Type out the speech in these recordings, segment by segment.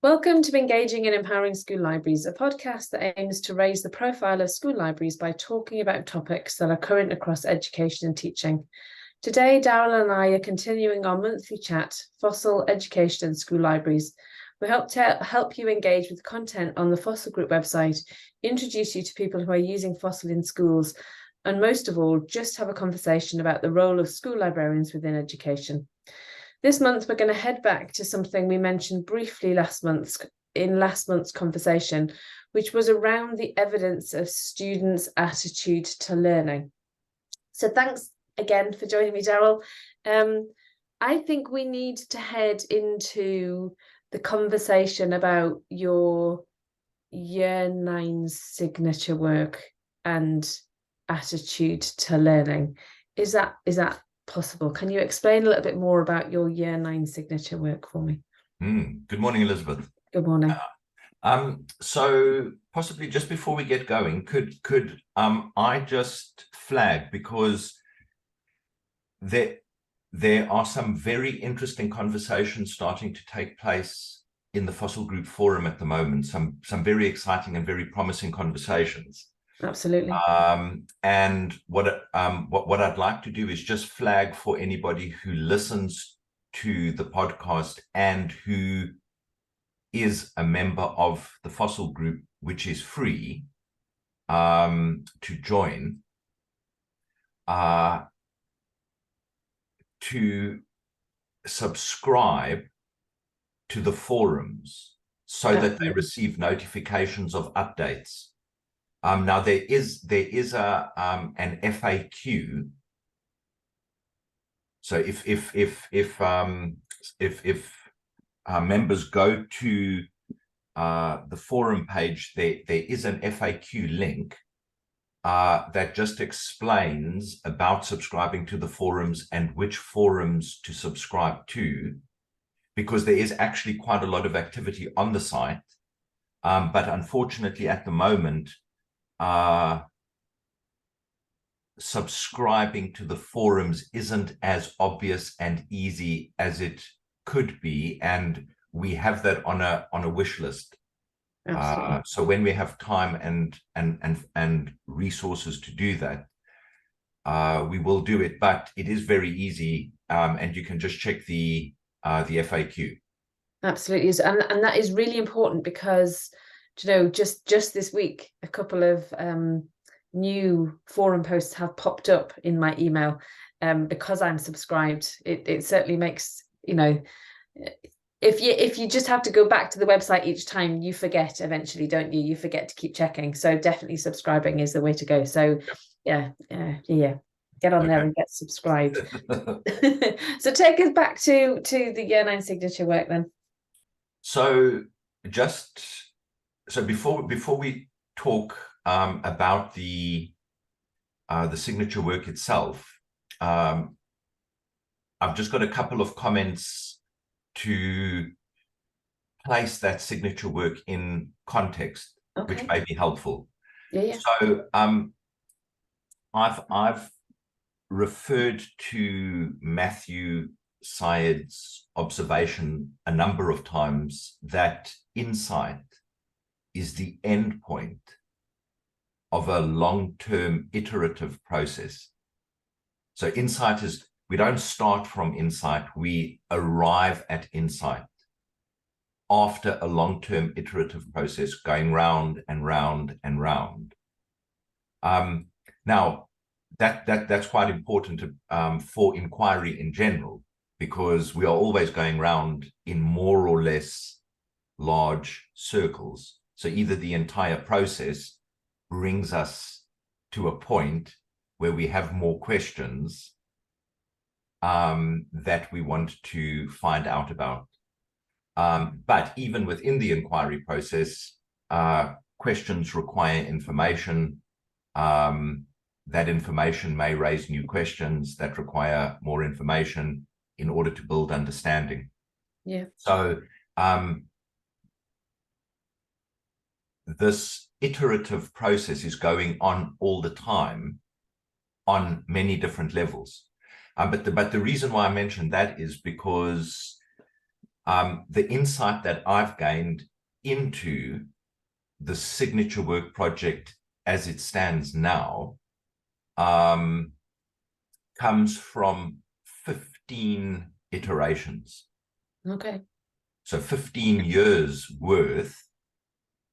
Welcome to Engaging and Empowering School Libraries, a podcast that aims to raise the profile of school libraries by talking about topics that are current across education and teaching. Today, Darryl and I are continuing our monthly chat, FOSIL, Education and School Libraries. We hope to help you engage with content on the FOSIL Group website, introduce you to people who are using FOSIL in schools, and most of all, just have a conversation about the role of school librarians within education. This month, we're going to head back to something we mentioned briefly last month's conversation, which was around the evidence of students' attitude to learning. So thanks again for joining me, Darryl. I think we need to head into the conversation about your Year 9 signature work and attitude to learning. Is that possible? Can you explain a little bit more about your Year 9 signature work for me? Good morning, Elizabeth. Good morning. So possibly just before we get going, could I just flag, because there are some very interesting conversations starting to take place in the FOSIL Group forum at the moment, some very exciting and very promising conversations. Absolutely. And what I'd like to do is just flag for anybody who listens to the podcast and who is a member of the FOSIL Group, which is free to join, to subscribe to the forums so that they receive notifications of updates. Now there is an FAQ. So if members go to the forum page, there is an FAQ link that just explains about subscribing to the forums and which forums to subscribe to, because there is actually quite a lot of activity on the site. But unfortunately, at the moment, subscribing to the forums isn't as obvious and easy as it could be, and we have that on a wish list. So when we have time and resources to do that, we will do it. But it is very easy, and you can just check the FAQ. Absolutely, and that is really important because, you know, just this week, a couple of new forum posts have popped up in my email because I'm subscribed. It certainly makes, you know, if you just have to go back to the website each time, you forget eventually, don't you? You forget to keep checking. So definitely subscribing is the way to go. So yeah. Get on there and get subscribed. So take us back to the Year 9 signature work then. So before we talk about the signature work itself, I've just got a couple of comments to place that signature work in context, which may be helpful. Yeah. So I've referred to Matthew Syed's observation a number of times that insight is the end point of a long-term iterative process. So insight is, we don't start from insight, we arrive at insight after a long-term iterative process going round and round and round. Now, that's quite important for inquiry in general, because we are always going round in more or less large circles. So either the entire process brings us to a point where we have more questions that we want to find out about. But even within the inquiry process, questions require information. That information may raise new questions that require more information in order to build understanding. Yeah. So this iterative process is going on all the time on many different levels. But the reason why I mentioned that is because the insight that I've gained into the signature work project as it stands now comes from 15 iterations. Okay. So 15 years worth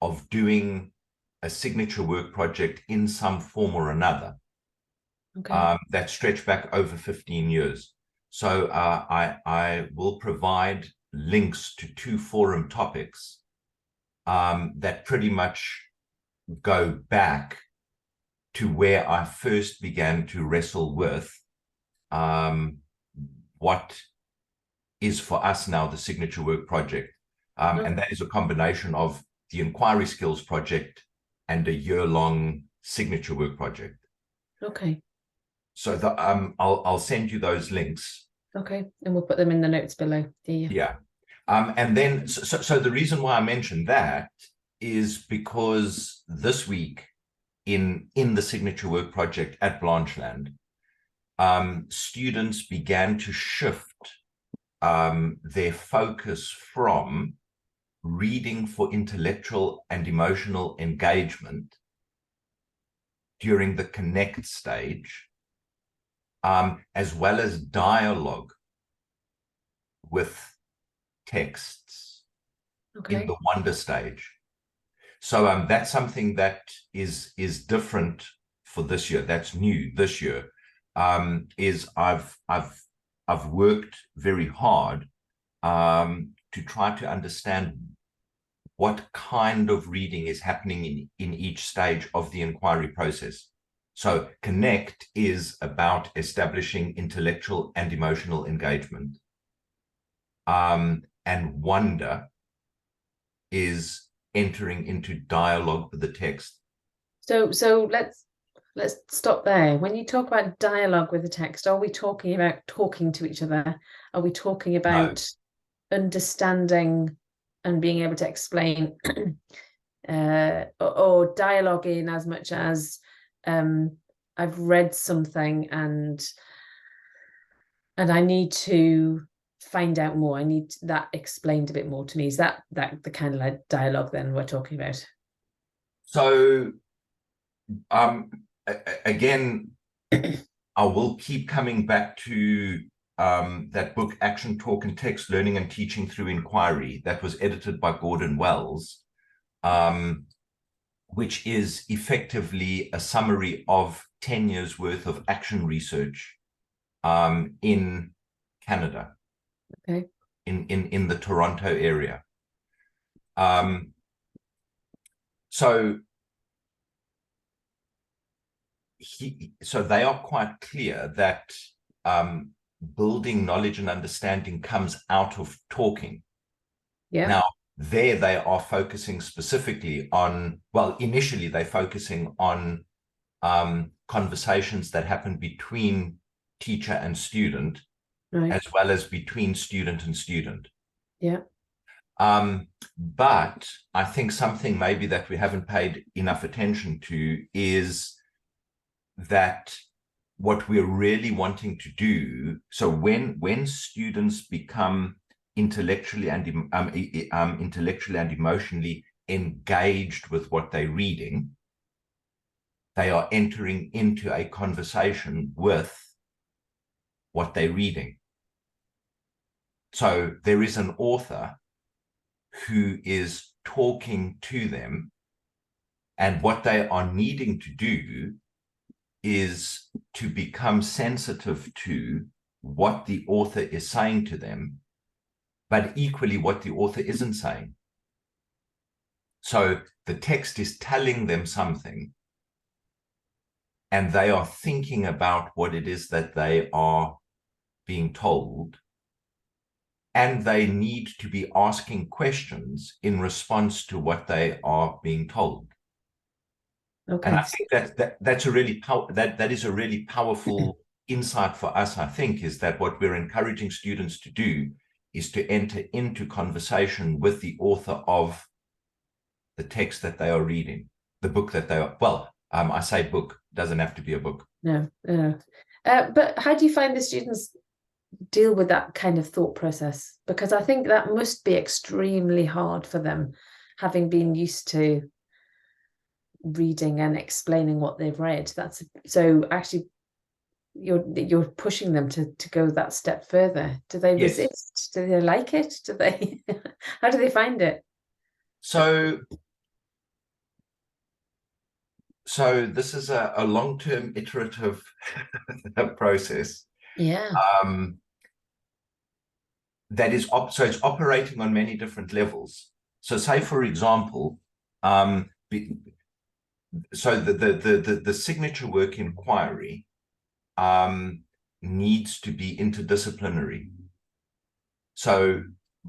of doing a signature work project in some form or another. Okay. That stretch back over 15 years. So I will provide links to 2 forum topics that pretty much go back to where I first began to wrestle with what is for us now the signature work project. And that is a combination of the inquiry skills project and a year-long signature work project. Okay. So I'll send you those links. Okay, and we'll put them in the notes below. Yeah. And then, so the reason why I mentioned that is because this week in the signature work project at Blanchelande, students began to shift their focus from reading for intellectual and emotional engagement during the connect stage, as well as dialogue with texts in the wonder stage. So that's something that is different for this year. That's new this year. Is I've worked very hard to try to understand what kind of reading is happening in each stage of the inquiry process. So connect is about establishing intellectual and emotional engagement. And wonder is entering into dialogue with the text. So let's stop there. When you talk about dialogue with the text, are we talking about talking to each other? Are we talking about understanding and being able to explain or dialogue in as much as I've read something and I need to find out more. I need that explained a bit more to me. Is that the kind of like dialogue then we're talking about? So again, I will keep coming back to that book, Action, Talk and Text, Learning and Teaching Through Inquiry, that was edited by Gordon Wells, which is effectively a summary of 10 years worth of action research in Canada, in the Toronto area. So they are quite clear that building knowledge and understanding comes out of talking. Yeah. Now, there they are focusing specifically on, well, initially they're focusing on conversations that happen between teacher and student, as well as between student and student. Yeah. But I think something maybe that we haven't paid enough attention to is that what we're really wanting to do, so when students become intellectually and emotionally engaged with what they're reading, they are entering into a conversation with what they're reading. So there is an author who is talking to them, and what they are needing to do is to become sensitive to what the author is saying to them, but equally what the author isn't saying. So the text is telling them something, and they are thinking about what it is that they are being told, and they need to be asking questions in response to what they are being told. Okay. And I think that's a really that is a really powerful insight for us. I think is that what we're encouraging students to do is to enter into conversation with the author of the text that they are reading, the book that they are. Well, I say book, doesn't have to be a book. No. But how do you find the students deal with that kind of thought process? Because I think that must be extremely hard for them, having been used to reading and explaining what they've read. That's so actually you're pushing them to go that step further. Do they Yes. resist? Do they like it? Do they how do they find it? So this is a long-term iterative process. Yeah. That is so it's operating on many different levels. So say, for example, so the signature work inquiry needs to be interdisciplinary. So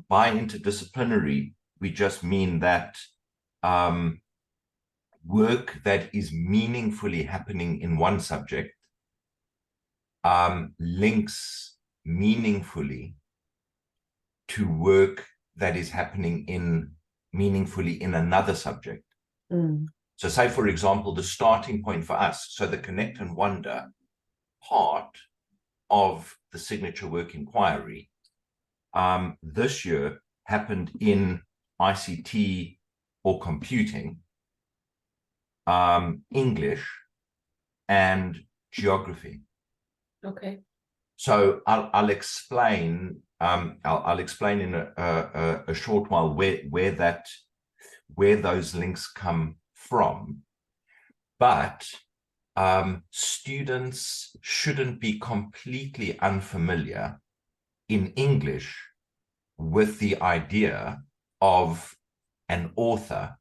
by interdisciplinary, we just mean that work that is meaningfully happening in one subject links meaningfully to work that is happening meaningfully in another subject. So say, for example, the starting point for us, so the Connect and Wonder part of the signature work inquiry this year happened in ICT or computing, English, and geography. Okay. So I'll explain. I'll explain in a short while where those links come from. But students shouldn't be completely unfamiliar in English with the idea of an author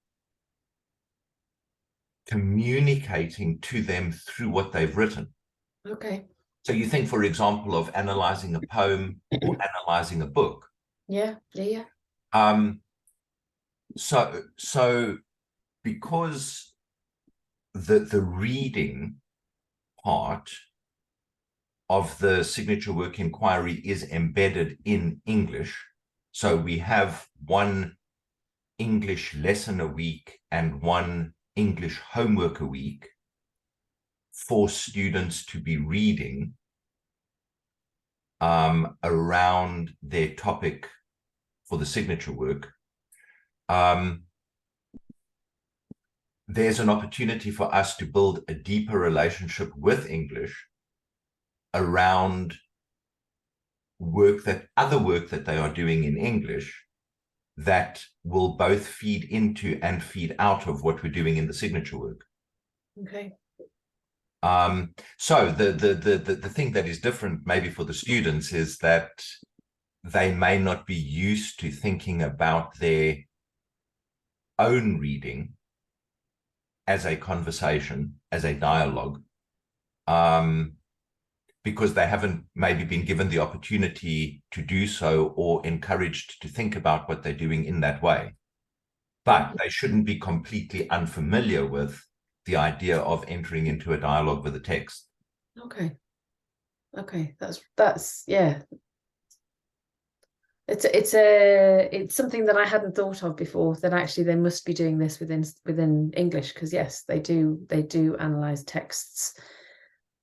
communicating to them through what they've written. Okay. So you think, for example, of analyzing a poem or analyzing a book. Yeah. Yeah. So because the reading part of the signature work inquiry is embedded in English, so we have one English lesson a week and one English homework a week for students to be reading around their topic for the signature work. There's an opportunity for us to build a deeper relationship with English around other work that they are doing in English that will both feed into and feed out of what we're doing in the signature work. Okay. So the thing that is different maybe for the students is that they may not be used to thinking about their own reading as a conversation, as a dialogue, because they haven't maybe been given the opportunity to do so or encouraged to think about what they're doing in that way. But they shouldn't be completely unfamiliar with the idea of entering into a dialogue with a text. Okay. That's yeah. It's something that I hadn't thought of before, that actually they must be doing this within English, because yes, they do analyze texts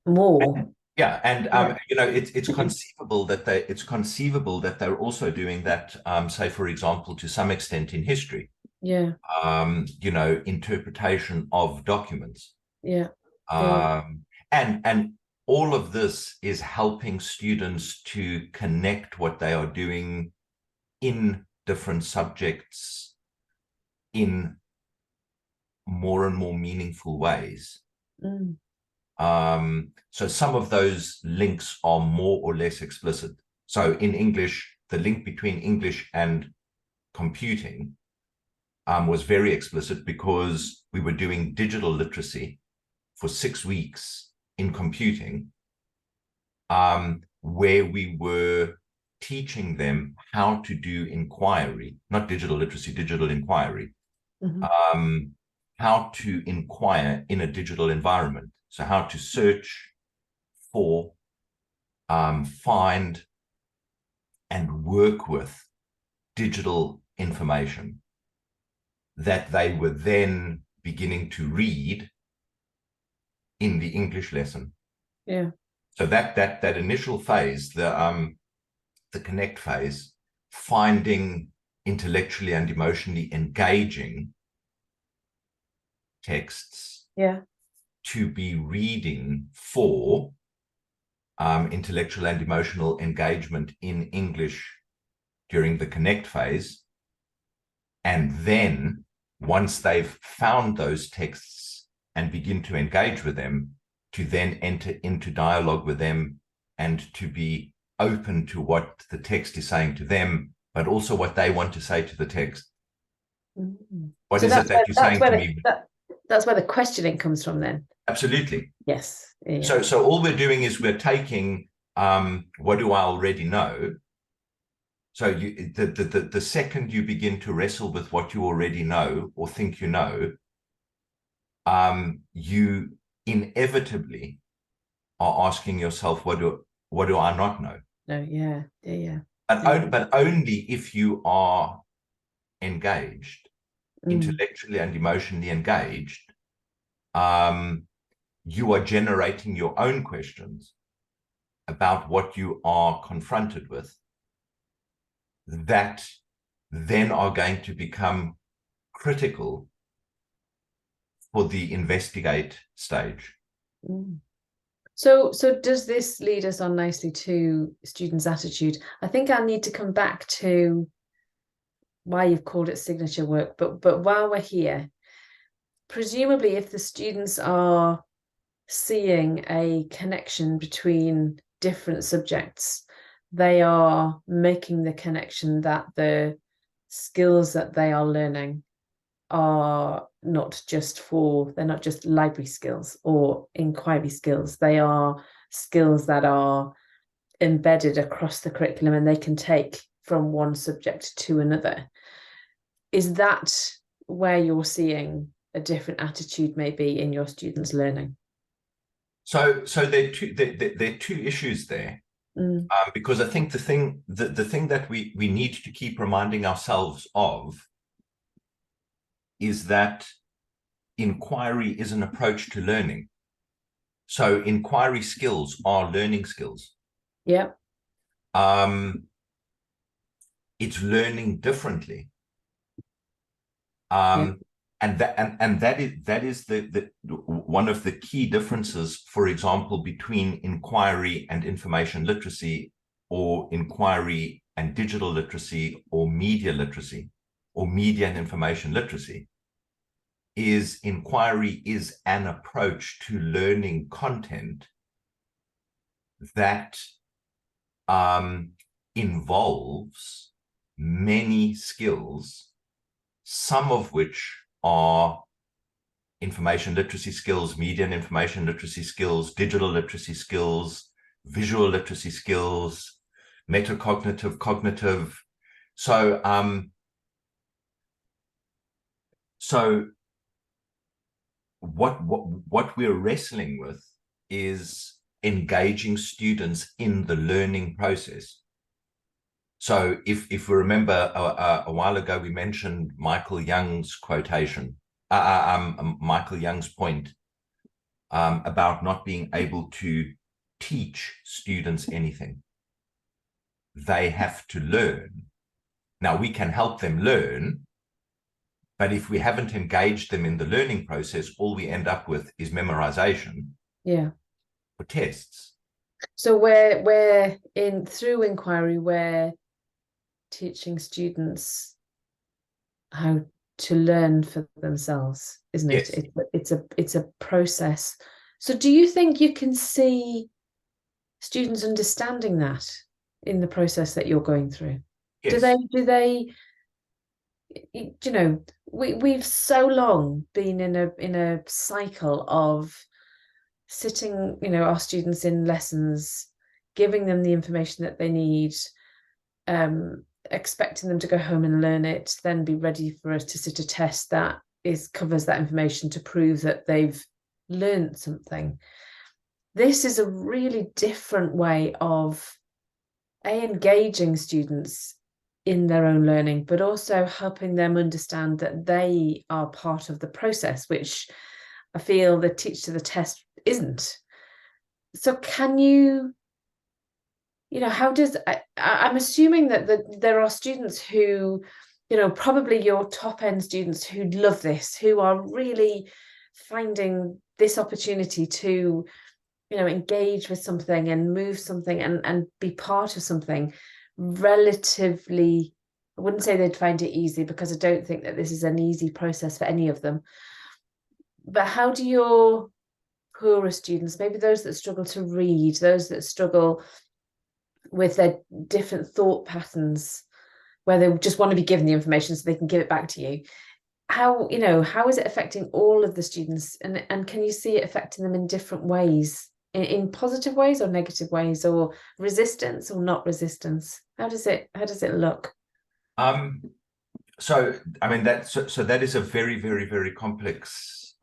more. Yeah, and it's conceivable that they're also doing that, say, for example, to some extent in history. Yeah. Interpretation of documents. Yeah. And all of this is helping students to connect what they are doing in different subjects in more and more meaningful ways. So some of those links are more or less explicit. So in English, the link between English and computing was very explicit, because we were doing digital literacy for 6 weeks in computing, where we were teaching them how to do inquiry, not digital literacy, digital inquiry, how to inquire in a digital environment. So how to search for, find, and work with digital information that they were then beginning to read in the English lesson. Yeah. So that initial phase, the the connect phase, finding intellectually and emotionally engaging texts to be reading for intellectual and emotional engagement in English during the connect phase. And then once they've found those texts and begin to engage with them, to then enter into dialogue with them and to be open to what the text is saying to them, but also what they want to say to the text. What is it that you're saying to me? That's where the questioning comes from then. Absolutely. Yes. Yeah. So all we're doing is we're taking what do I already know. So the second you begin to wrestle with what you already know or think you know, you inevitably are asking yourself, what do I not know? No, yeah. But only if you are engaged, intellectually and emotionally engaged, you are generating your own questions about what you are confronted with that then are going to become critical for the investigate stage. So does this lead us on nicely to students' attitude? I think I need to come back to why you've called it signature work, but while we're here, presumably if the students are seeing a connection between different subjects, they are making the connection that the skills that they are learning are they're not just library skills or inquiry skills. They are skills that are embedded across the curriculum and they can take from one subject to another. Is that where you're seeing a different attitude maybe in your students' learning? So there are two issues there. Because I think the thing that we need to keep reminding ourselves of is that inquiry is an approach to learning. So inquiry skills are learning skills. Yeah. It's learning differently. And that is the one of the key differences, for example, between inquiry and information literacy, or inquiry and digital literacy, or media literacy, or media and information literacy, is inquiry is an approach to learning content that involves many skills, some of which are information literacy skills, media and information literacy skills, digital literacy skills, visual literacy skills, metacognitive, cognitive. So what we're wrestling with is engaging students in the learning process. So if we remember a while ago, we mentioned Michael Young's quotation, Michael Young's point about not being able to teach students anything. They have to learn. Now, we can help them learn, but if we haven't engaged them in the learning process, all we end up with is memorization. Yeah. For tests. So we're in through inquiry, we're teaching students how to learn for themselves, isn't it? Yes. It's a process. So do you think you can see students understanding that in the process that you're going through? Yes. Do they you know, we've so long been in a cycle of sitting, our students in lessons, giving them the information that they need, expecting them to go home and learn it, then be ready for us to sit a test that covers that information to prove that they've learned something. This is a really different way of engaging students in their own learning, but also helping them understand that they are part of the process, which I feel the teach to the test isn't. So can you how does I'm assuming that there are students who, probably your top end students who love this, who are really finding this opportunity to, engage with something and move something and be part of something relatively. I wouldn't say they'd find it easy, because I don't think that this is an easy process for any of them. But how do your poorer students, maybe those that struggle to read, those that struggle with their different thought patterns, where they just want to be given the information so they can give it back to you, how is it affecting all of the students, and can you see it affecting them in different ways, in positive ways or negative ways, or resistance or not resistance? How does it look? So I mean, that is a very, very, very complex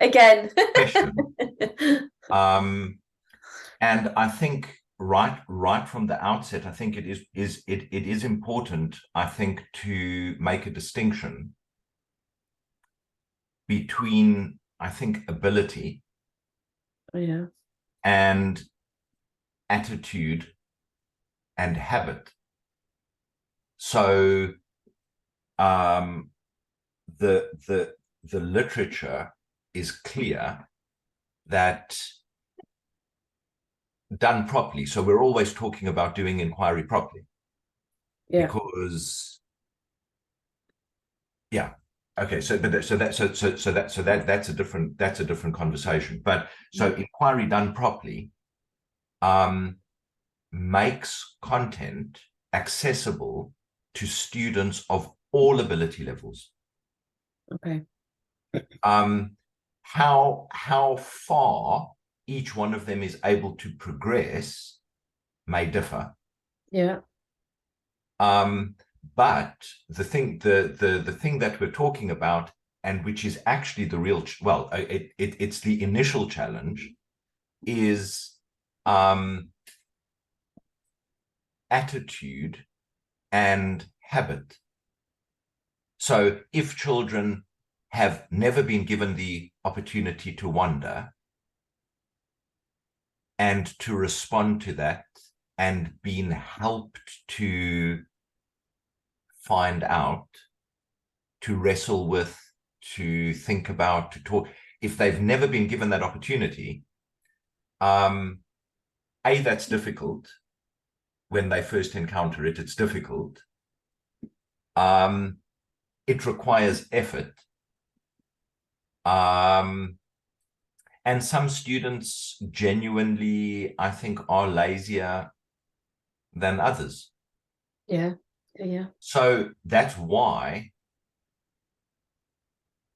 Again. question. And I think right from the outset, I think it is important, I think, to make a distinction between, I think, ability and attitude and habit. So the literature is clear that, done properly, so we're always talking about doing inquiry properly, because okay, so that's a different conversation. But so inquiry done properly makes content accessible to students of all ability levels. Okay. How far each one of them is able to progress may differ. Yeah. But the thing that we're talking about, and which is actually the real, it's the initial challenge, is attitude and habit. So if children have never been given the opportunity to wonder and to respond to that, and been helped to find out, to wrestle with, to think about, to talk, if they've never been given that opportunity, that's difficult. When they first encounter it, it's difficult. It requires effort. And some students genuinely, I think, are lazier than others. Yeah. So that's why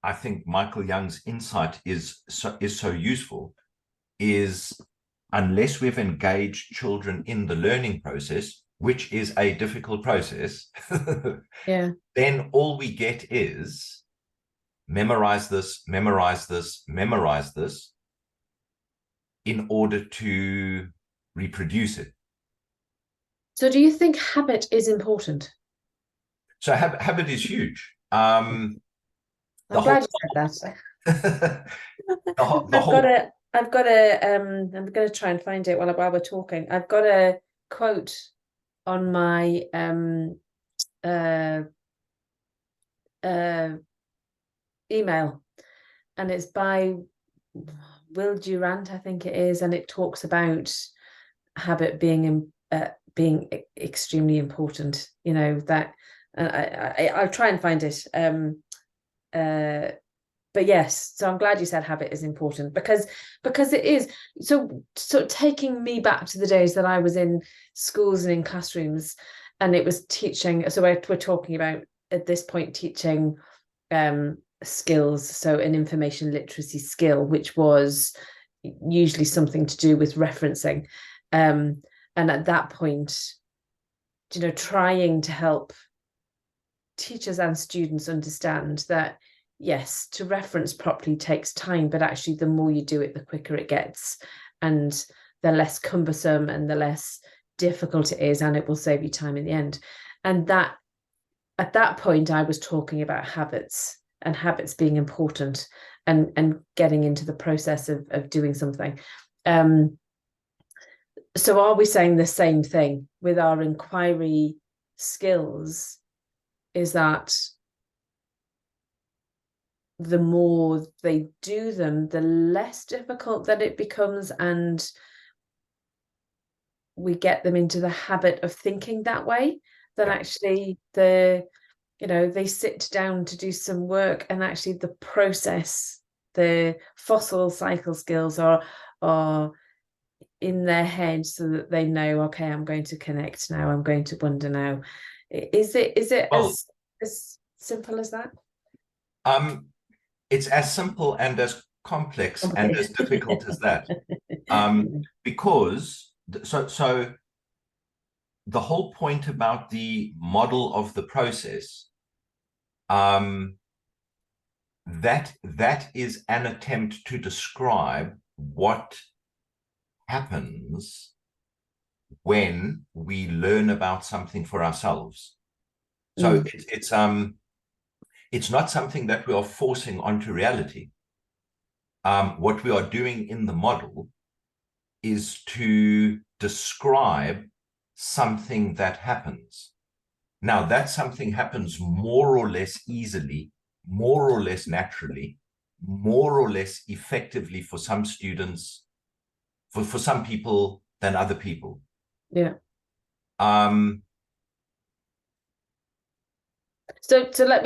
I think Michael Young's insight is so useful, is unless we've engaged children in the learning process, which is a difficult process, then all we get is memorize this, memorize this, memorize this, in order to reproduce it. So do you think habit is important? So habit is huge. I'm glad you said that. I'm gonna try and find it while we're talking. I've got a quote on my email, and it's by Will Durant, I think it is, and it talks about habit being extremely important. That I'll try and find it. But yes, so I'm glad you said habit is important, because it is. So taking me back to the days that I was in schools and in classrooms, and it was teaching. So we're talking about, at this point, teaching skills. So an information literacy skill, which was usually something to do with referencing. And at that point, trying to help teachers and students understand that, yes, to reference properly takes time, but actually the more you do it, the quicker it gets, and the less cumbersome and the less difficult it is, and it will save you time in the end. And that, at that point, I was talking about habits, and habits being important, and getting into the process of doing something. So are we saying the same thing with our inquiry skills? Is that the more they do them, the less difficult that it becomes, and we get them into the habit of thinking that way, then actually they sit down to do some work, and actually the process, the FOSIL cycle skills are in their head, so that they know, okay, I'm going to connect now, I'm going to wonder now. Is it as simple as that? It's as simple and as complex and as difficult as that. Because so the whole point about the model of the process, that is an attempt to describe what happens when we learn about something for ourselves. So it's not something that we are forcing onto reality. What we are doing in the model is to describe something that happens. Now, that something happens more or less easily, more or less naturally, more or less effectively for some students, for some people than other people. Yeah. So let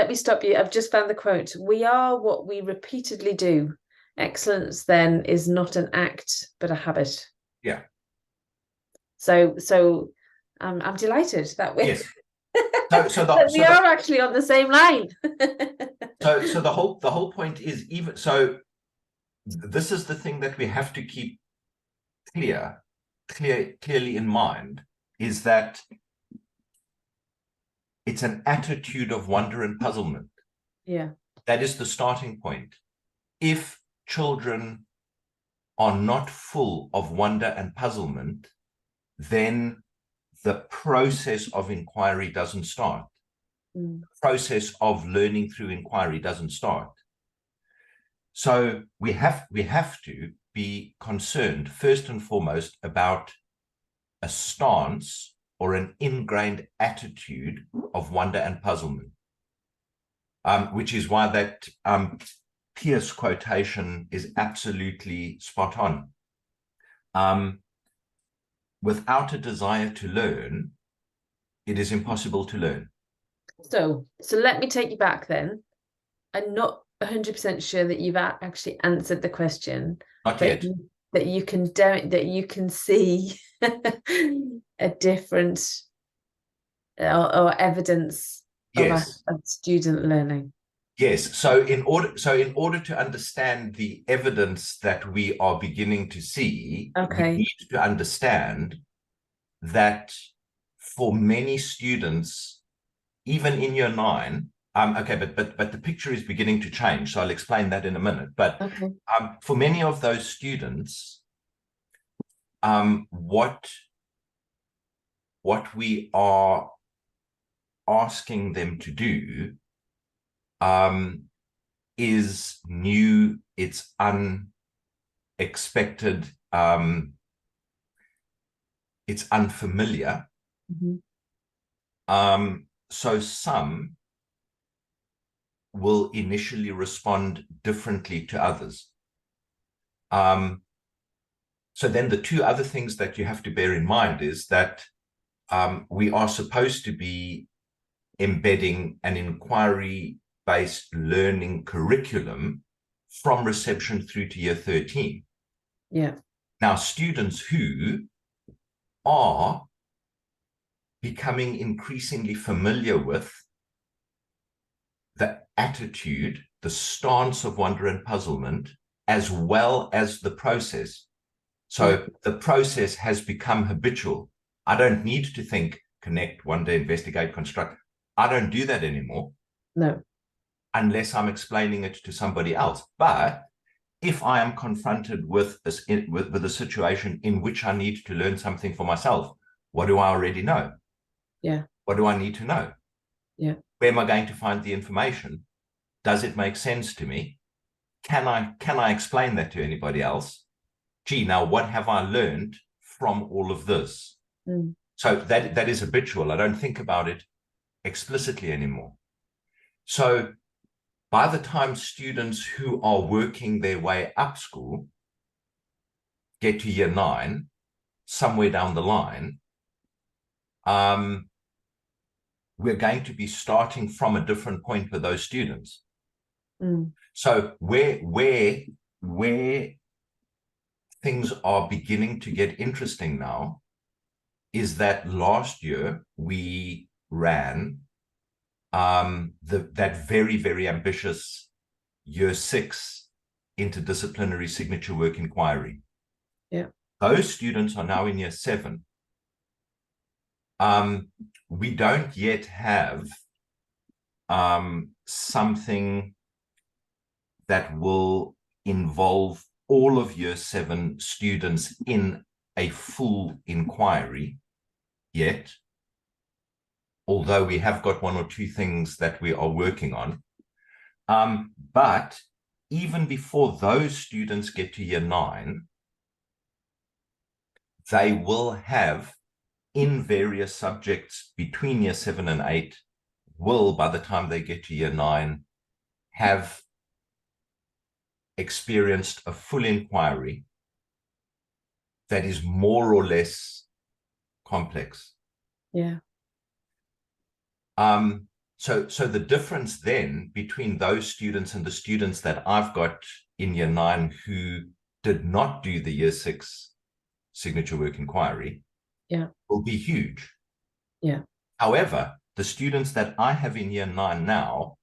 me stop you. I've just found the quote. We are what we repeatedly do. Excellence then is not an act, but a habit. Yeah. So I'm delighted that we yes. we are actually on the same line. so the whole point is, even so, this is the thing that we have to keep clearly in mind, is that it's an attitude of wonder and puzzlement. Yeah. That is the starting point. If children are not full of wonder and puzzlement, then the process of inquiry doesn't start. The process of learning through inquiry doesn't start. So we have to be concerned, first and foremost, about a stance or an ingrained attitude of wonder and puzzlement, which is why that Pierce quotation is absolutely spot on. Without a desire to learn, it is impossible to learn. So let me take you back then. I'm not 100% sure that you've actually answered the question. Not yet. That you can see a different or evidence Yes. of student learning. Yes. So in order to understand the evidence that we are beginning to see, we need to understand that for many students, even in year 9, but the picture is beginning to change. So I'll explain that in a minute. But for many of those students, what we are asking them to do is new, it's unexpected, it's unfamiliar. So some will initially respond differently to others. So then the two other things that you have to bear in mind is that we are supposed to be embedding an inquiry-based learning curriculum from reception through to year 13. Yeah. Now, students who are becoming increasingly familiar with the attitude, the stance of wonder and puzzlement, as well as the process. So the process has become habitual. I don't need to think, connect, wonder, investigate, construct. I don't do that anymore. No. Unless I'm explaining it to somebody else. But if I am confronted with a situation in which I need to learn something for myself, what do I already know? Yeah. What do I need to know? Yeah. Where am I going to find the information? Does it make sense to me? Can I explain that to anybody else? Gee, now what have I learned from all of this. Mm. So that is habitual. I don't think about it explicitly anymore. So by the time students who are working their way up school get to year 9, somewhere down the line, we're going to be starting from a different point for those students. Mm. So where things are beginning to get interesting now is that last year we ran that very, very ambitious year 6 interdisciplinary signature work inquiry. Yeah. Those students are now in year 7. We don't yet have something that will involve all of year 7 students in a full inquiry yet, although we have got 1 or 2 things that we are working on. But even before those students get to year 9, they will have, in various subjects between year 7 and 8, will, by the time they get to year 9, have experienced a full inquiry that is more or less complex. Yeah. So the difference then between those students and the students that I've got in year 9 who did not do the year 6 signature work inquiry, yeah, will be huge. Yeah. However, the students that I have in year 9 now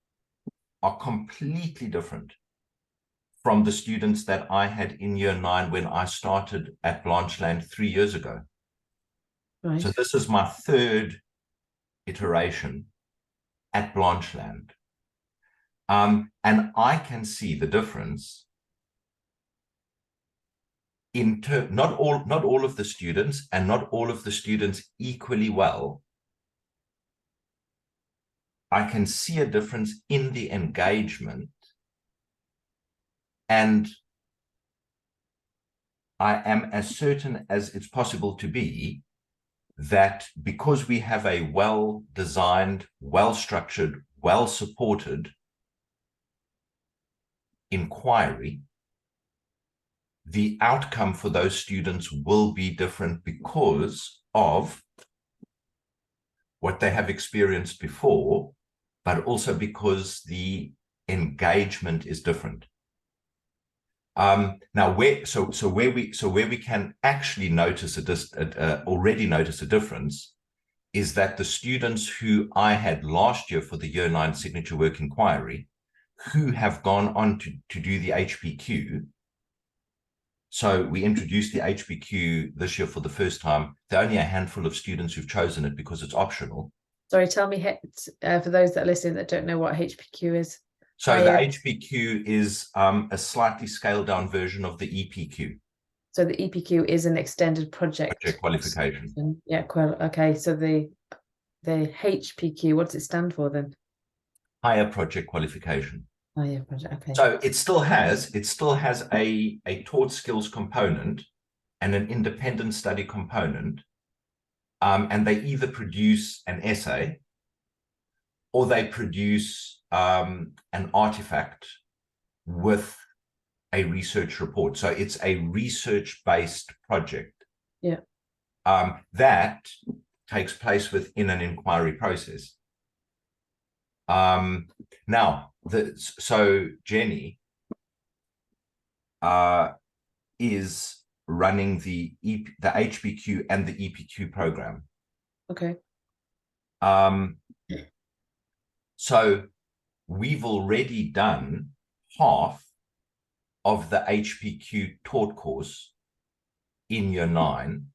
are completely different from the students that I had in year 9 when I started at Blanchelande 3 years ago. Right. So this is my 3rd iteration at Blanchelande. And I can see the difference in not all of the students, and not all of the students equally well. I can see a difference in the engagement, and I am as certain as it's possible to be that because we have a well-designed, well-structured, well-supported inquiry, the outcome for those students will be different because of what they have experienced before, but also because the engagement is different. Now, where we can actually notice already notice a difference is that the students who I had last year for the year 9 signature work inquiry, who have gone on to do the HPQ. So we introduced the HPQ this year for the first time. There are only a handful of students who've chosen it because it's optional. Sorry, tell me, for those that listen that don't know what HPQ is. So the HPQ is a slightly scaled down version of the EPQ. So the EPQ is an extended project qualification. Yeah, okay. So the HPQ, what does it stand for then? Higher project qualification. Oh yeah, project. Okay. So it still has a taught skills component and an independent study component, and they either produce an essay or they produce an artifact with a research report. So it's a research-based project. Yeah. That takes place within an inquiry process. Now, so Jenny is running the HPQ and the EPQ program. Okay. So we've already done half of the HPQ taught course in year 9.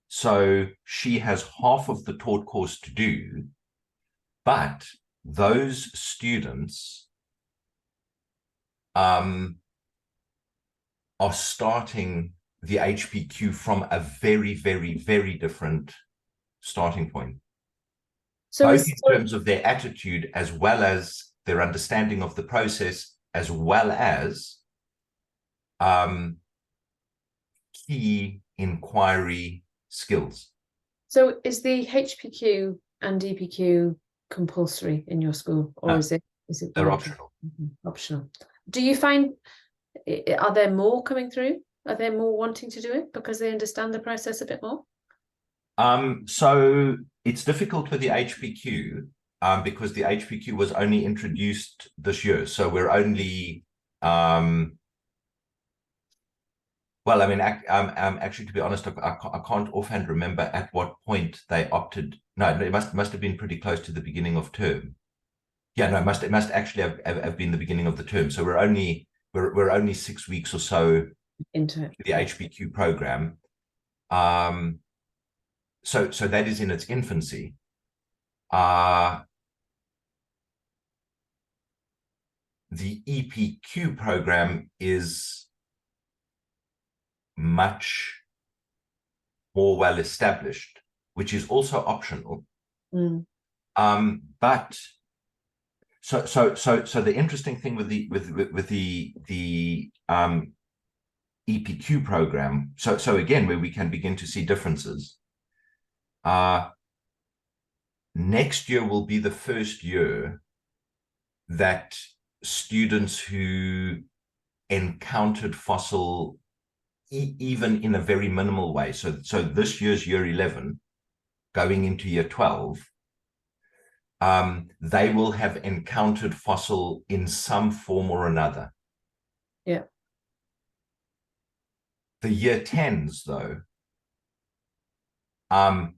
So she has half of the taught course to do, but those students are starting the HPQ from a very, very, very different starting point. So both in terms of their attitude, as well as their understanding of the process, as well as key inquiry skills. So is the HPQ and DPQ compulsory in your school, or No, is it they're voluntary? optional. Optional. Do you find, are there more coming through? Are there more wanting to do it because they understand the process a bit more? So it's difficult with the HPQ because the HPQ was only introduced this year. So we're only, well, I mean, actually, to be honest, I can't offhand remember at what point they opted. No, it must have been pretty close to the beginning of term. Yeah, no, it must actually have been the beginning of the term. So we're only 6 weeks or so Into it. the HPQ program. So that is in its infancy. The EPQ program is much more well established, which is also optional. But so the interesting thing with the EPQ program, so again, where we can begin to see differences. Next year will be the first year that students who encountered FOSIL even in a very minimal way, so this year's year 11 going into year 12, they will have encountered FOSIL in some form or another. Yeah. The year 10s, though,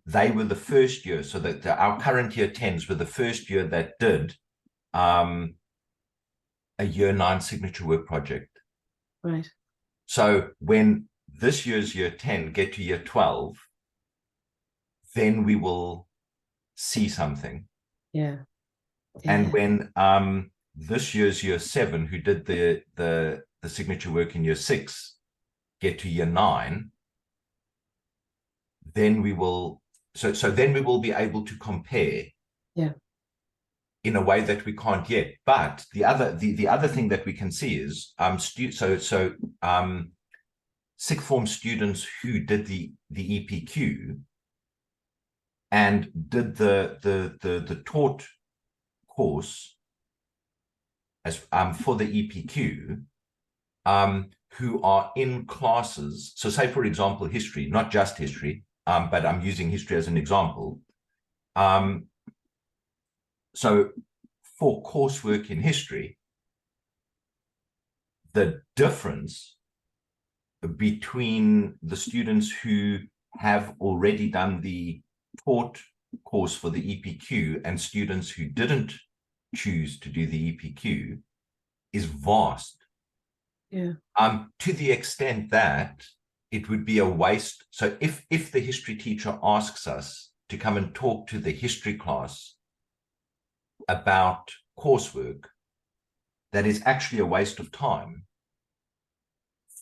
they were the first year, so that our current year 10s were the first year that did a year 9 signature work project. Right. So when this year's year 10 get to year 12, then we will see something. Yeah. And when this year's year 7, who did the signature work in year 6, get to year 9, then we will then we will be able to compare. Yeah. In a way that we can't yet. But the other thing that we can see is sixth form students who did the EPQ and did the taught course as for the EPQ, who are in classes. So say, for example, history, not just history, but I'm using history as an example. So for coursework in history, the difference between the students who have already done the taught course for the EPQ and students who didn't choose to do the EPQ is vast. Yeah. To the extent that it would be a waste. So if the history teacher asks us to come and talk to the history class about coursework, that is actually a waste of time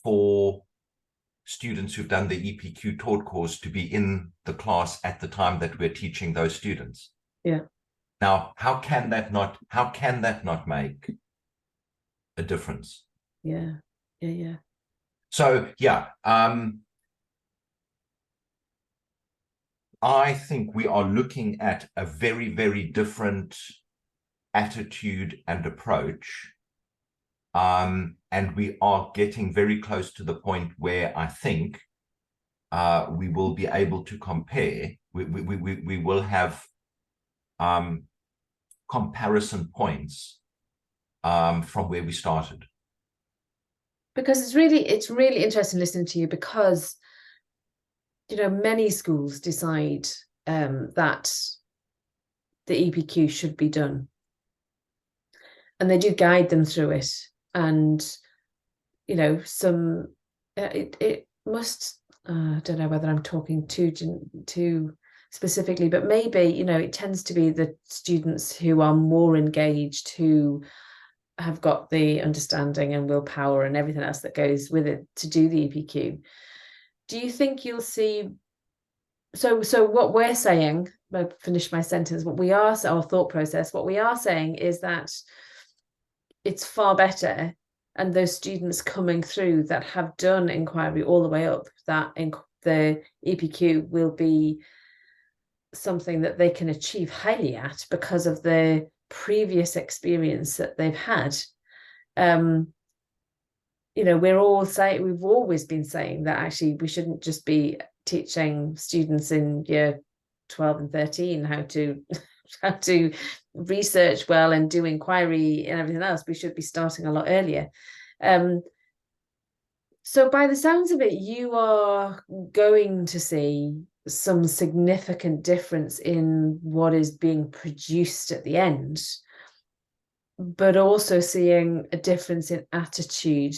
for students who've done the EPQ taught course to be in the class at the time that we're teaching those students. Yeah. Now, how can that not make a difference? Yeah. Yeah. So yeah, I think we are looking at a very, very different attitude and approach. And we are getting very close to the point where I think we will be able to compare. We will have comparison points from where we started. Because it's really interesting listening to you, because many schools decide that the EPQ should be done, and they do guide them through it. And some it must I don't know whether I'm talking too specifically, but maybe it tends to be the students who are more engaged, who have got the understanding and willpower and everything else that goes with it to do the EPQ. Do you think you'll see? So what we're saying, I'll finish my sentence, our thought process, what we are saying is that it's far better, and those students coming through that have done inquiry all the way up, that the EPQ will be something that they can achieve highly at because of the previous experience that they've had. We're all saying, we've always been saying that actually we shouldn't just be teaching students in year 12 and 13 how to research well and do inquiry and everything else. We should be starting a lot earlier. So by the sounds of it, you are going to see some significant difference in what is being produced at the end, but also seeing a difference in attitude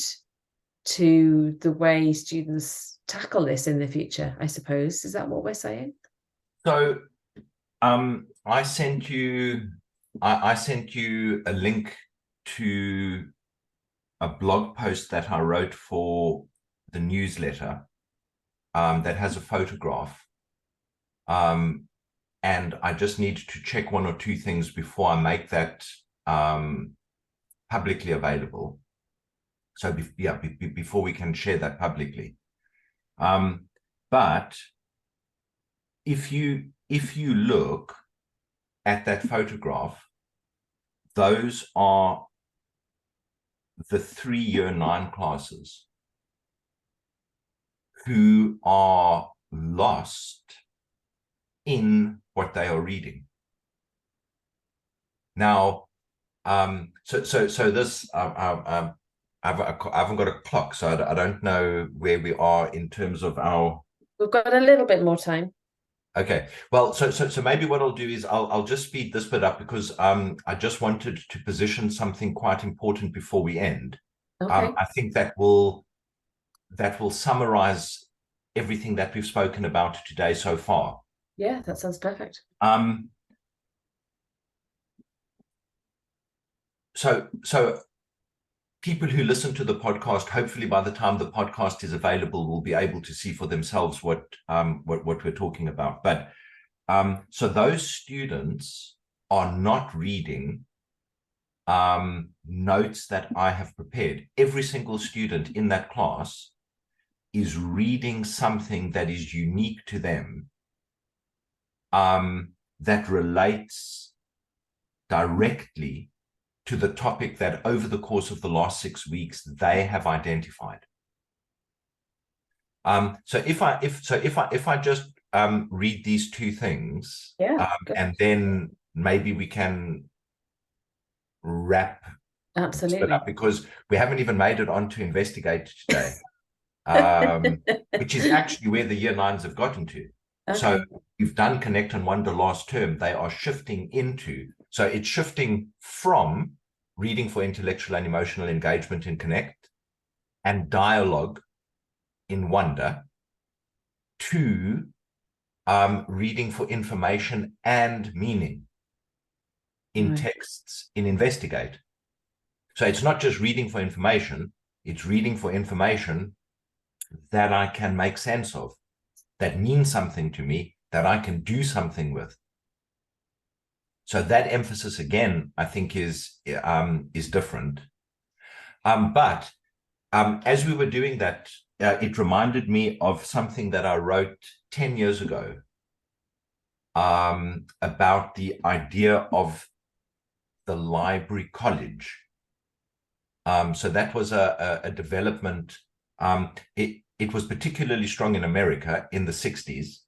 to the way students tackle this in the future, I suppose. Is that what we're saying? So I sent you a link to a blog post that I wrote for the newsletter that has a photograph. And I just need to check one or two things before I make that publicly available. So before we can share that publicly. But if you look at that photograph, those are the 3 year 9 classes who are lost in what they are reading. Now, so this, I haven't got a clock, so I don't know where we are in terms of our. We've got a little bit more time. Okay, well, so maybe what I'll do is I'll just speed this bit up because I just wanted to position something quite important before we end. Okay. I think that will summarize everything that we've spoken about today so far. Yeah, that sounds perfect. So people who listen to the podcast, hopefully by the time the podcast is available, will be able to see for themselves what we're talking about. But so those students are not reading notes that I have prepared. Every single student in that class is reading something that is unique to them, that relates directly to the topic that over the course of the last 6 weeks they have identified. So if I just read these two things, and then maybe we can wrap absolutely up, because we haven't even made it on to investigate today, which is actually where the year 9s have gotten to. Okay. So we've done Connect and Wonder last term. They are shifting into, so it's shifting from reading for intellectual and emotional engagement in Connect and dialogue in Wonder to reading for information and meaning in texts in Investigate. So it's not just reading for information, it's reading for information that I can make sense of, that means something to me, that I can do something with. So that emphasis again, I think, is different. But as we were doing that, it reminded me of something that I wrote 10 years ago about the idea of the library college. So that was a development. It was particularly strong in America in the 60s,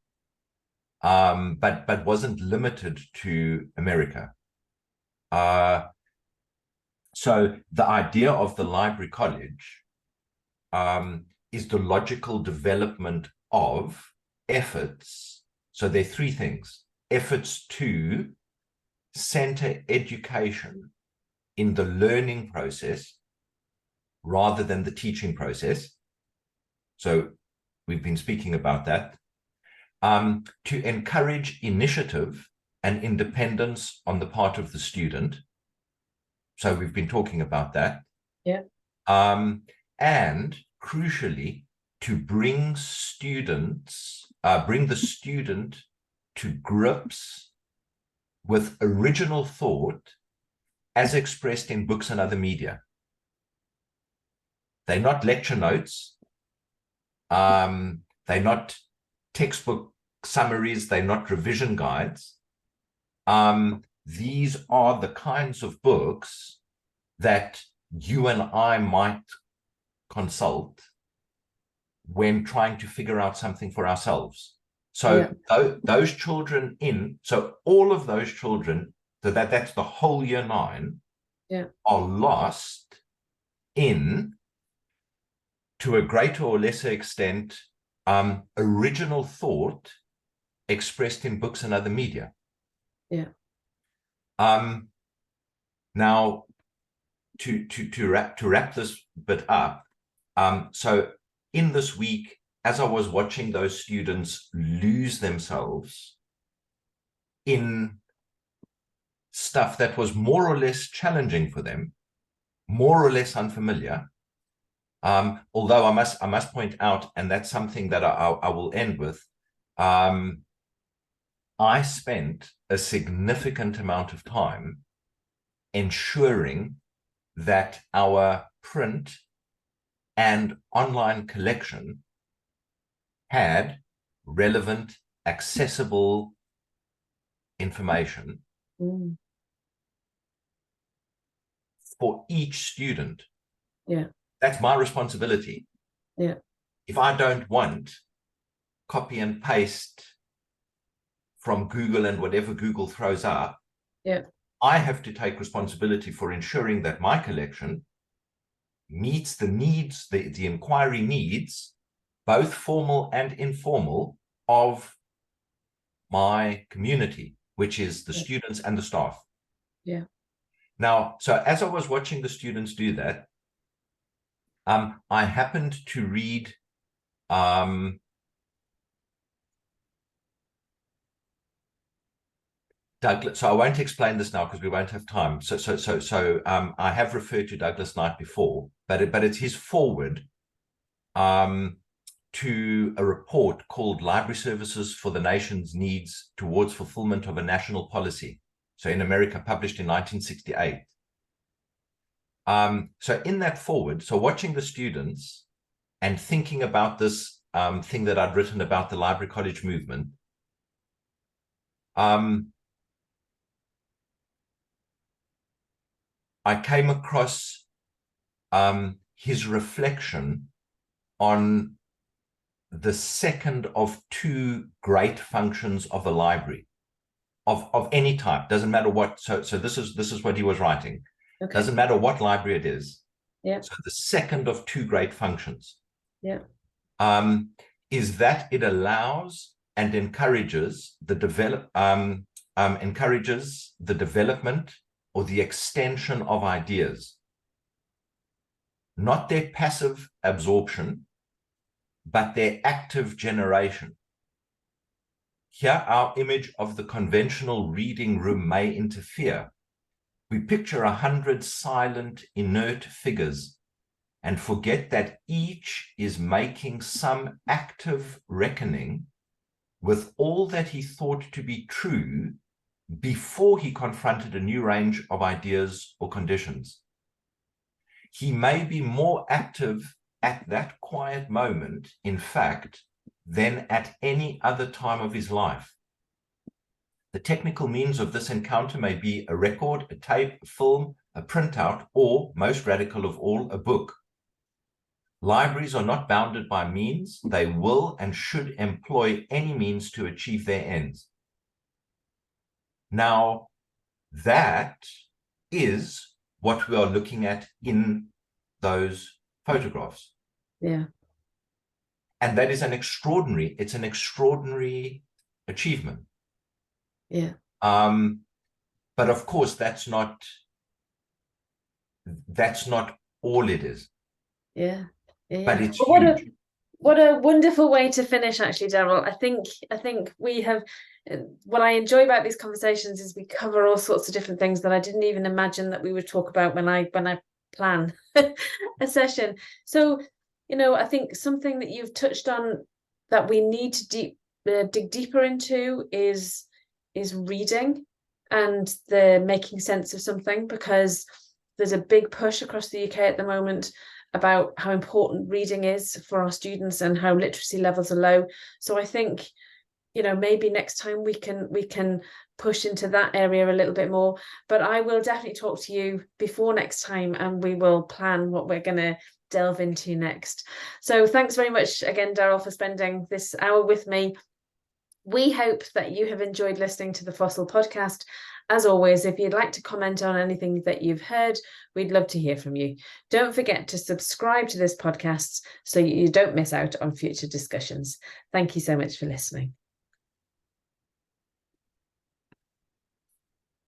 but wasn't limited to America. So the idea of the library college is the logical development of efforts. So there are 3 things: efforts to center education in the learning process rather than the teaching process. So we've been speaking about that. To encourage initiative and independence on the part of the student. So we've been talking about that. Yeah. And crucially, to bring the student to grips with original thought as expressed in books and other media. They're not lecture notes. They're not textbook summaries, they're not revision guides. These are the kinds of books that you and I might consult when trying to figure out something for ourselves. So those children so all of those children, that's the whole year 9, are lost in, to a greater or lesser extent, original thought expressed in books and other media. Now, to wrap this bit up, so in this week, as I was watching those students lose themselves in stuff that was more or less challenging for them, more or less unfamiliar, although I must point out, and that's something that I will end with, I spent a significant amount of time ensuring that our print and online collection had relevant, accessible information for each student. That's my responsibility. If I don't want copy and paste from Google and whatever Google throws up, I have to take responsibility for ensuring that my collection meets the needs, the inquiry needs, both formal and informal, of my community, which is the students and the staff. Now, so as I was watching the students do that, I happened to read Douglas. So I won't explain this now because we won't have time. So I have referred to Douglas Knight before, but it's his foreword to a report called Library Services for the Nation's Needs Towards Fulfillment of a National Policy. So in America, published in 1968. So in that foreword, so watching the students and thinking about this thing that I'd written about the library college movement, I came across his reflection on the second of 2 great functions of a library, of any type, doesn't matter what. So this is what he was writing. Doesn't matter what library it is. So the second of 2 great functions is that it allows and encourages the development or the extension of ideas, not their passive absorption, but their active generation. Here, our image of the conventional reading room may interfere. We picture 100 silent, inert figures and forget that each is making some active reckoning with all that he thought to be true before he confronted a new range of ideas or conditions. He may be more active at that quiet moment, in fact, than at any other time of his life. The technical means of this encounter may be a record, a tape, a film, a printout, or, most radical of all, a book. Libraries are not bounded by means. They will and should employ any means to achieve their ends. Now, that is what we are looking at in those photographs. Yeah. And that is it's an extraordinary achievement. Yeah. But of course, that's not all it is. Yeah. But it's huge. What a wonderful way to finish, actually, Darryl. I think we have, what I enjoy about these conversations is we cover all sorts of different things that I didn't even imagine that we would talk about when I plan a session. So, I think something that you've touched on that we need to dig deeper into is reading and the making sense of something, because there's a big push across the UK at the moment about how important reading is for our students and how literacy levels are low. So I think, you know, maybe next time we can push into that area a little bit more. But I will definitely talk to you before next time, and we will plan what we're going to delve into next. So thanks very much again, Darryl, for spending this hour with me. We hope that you have enjoyed listening to the FOSIL podcast. As always, if you'd like to comment on anything that you've heard, we'd love to hear from you. Don't forget to subscribe to this podcast so you don't miss out on future discussions. Thank you so much for listening.